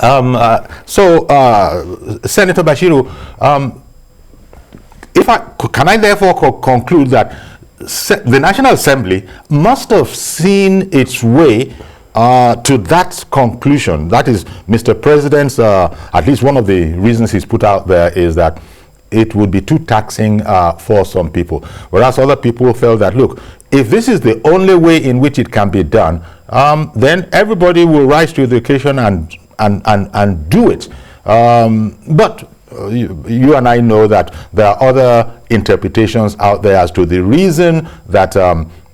Senator Bashiru, can I therefore conclude that the National Assembly must have seen its way to that conclusion? That is, Mr. President's, at least one of the reasons he's put out there is that it would be too taxing for some people. Whereas other people felt that, look, if this is the only way in which it can be done, then everybody will rise to the occasion and do it. But you and I know that there are other interpretations out there as to the reason that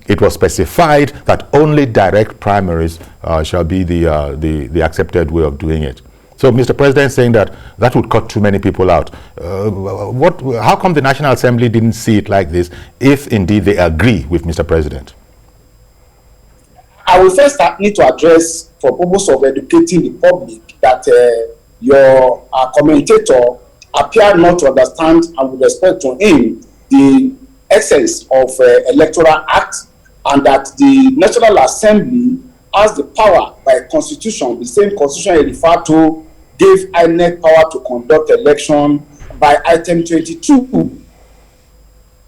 it was specified that only direct primaries shall be the accepted way of doing it. So Mr. President saying that that would cut too many people out. How come the National Assembly didn't see it like this, if indeed they agree with Mr. President? I will first need to address, for purpose of educating the public, that your commentator appeared not to understand, and with respect to him, the essence of Electoral Act, and that the National Assembly has the power by constitution, the same constitution I referred to, gave INEC power to conduct election by item 22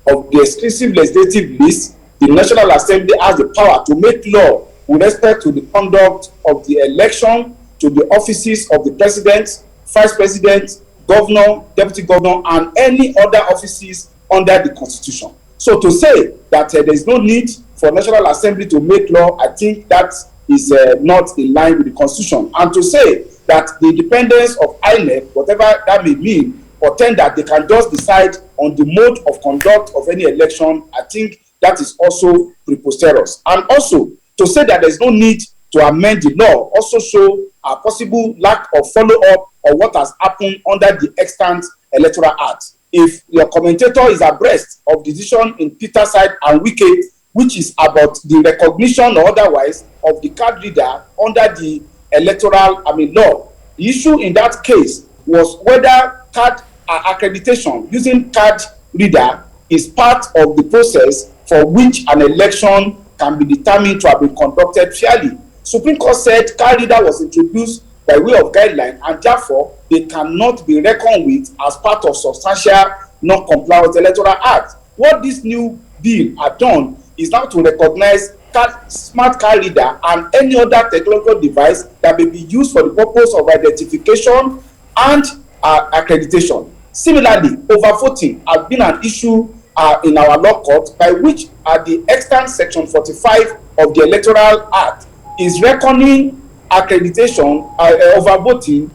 of the exclusive legislative list. The National Assembly has the power to make law with respect to the conduct of the election, to the offices of the president, vice president, governor, deputy governor, and any other offices under the constitution. So to say that there is no need for National Assembly to make law, I think that is not in line with the constitution. And to say that the independence of INEC, whatever that may mean, pretend that they can just decide on the mode of conduct of any election, I think that is also preposterous. And also to say that there is no need to amend the law also show a possible lack of follow-up of what has happened under the extant Electoral Act. If your commentator is abreast of decision in Peterside and Wike, which is about the recognition or otherwise of the card reader under the electoral law, the issue in that case was whether card accreditation using card reader is part of the process for which an election can be determined to have been conducted fairly. Supreme Court said card reader was introduced by way of guideline, and therefore they cannot be reckoned with as part of substantial non-compliance with the Electoral Act. What this new bill had done is now to recognize smart card reader and any other technological device that may be used for the purpose of identification and accreditation. Similarly, overvoting has been an issue in our law court, by which the extant section 45 of the Electoral Act is reckoning accreditation, overvoting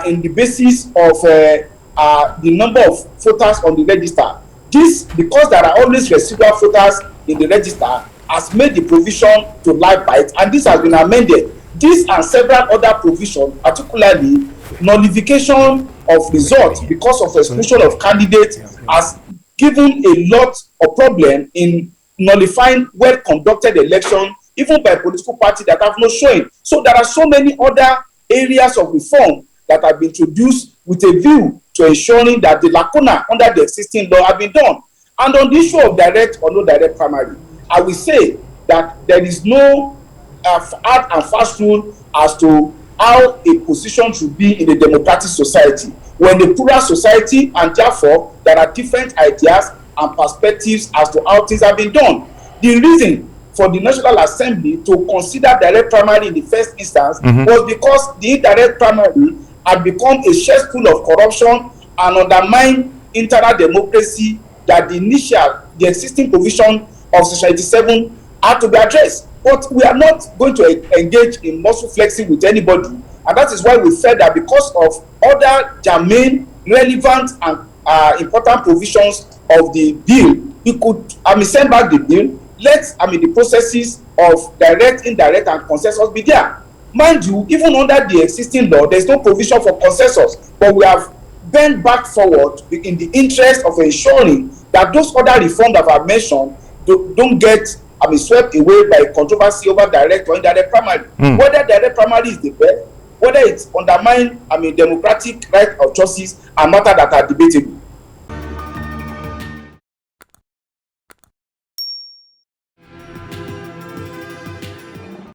in the basis of the number of voters on the register. This, because there are always residual voters in the register, has made the provision to lie by it, and this has been amended. This and several other provisions, particularly nullification of results because of exclusion of candidates, has given a lot of problem in nullifying well-conducted election, even by political parties that have no showing. So there are so many other areas of reform that have been introduced with a view to ensuring that the lacuna under the existing law have been done. And on the issue of direct or no direct primary, I will say that there is no hard and fast rule as to how a position should be in a democratic society. We're in a plural society, and therefore there are different ideas and perspectives as to how things have been done. The reason for the National Assembly to consider direct primary in the first instance was because the indirect primary had become a cesspool of corruption and undermined internal democracy, that the existing provision of Section 87 had to be addressed. But we are not going to engage in muscle flexing with anybody, and that is why we felt that because of other germane, relevant, and important provisions of the bill, we could send back the bill. Let the processes of direct, indirect, and consensus be there. Mind you, even under the existing law, there is no provision for consensus, but we have bent back forward in the interest of ensuring that those other reforms that I mentioned don't get swept away by controversy over direct or indirect primary. Whether direct primary is the best, whether it's undermine democratic right of choices, are matters that are debatable.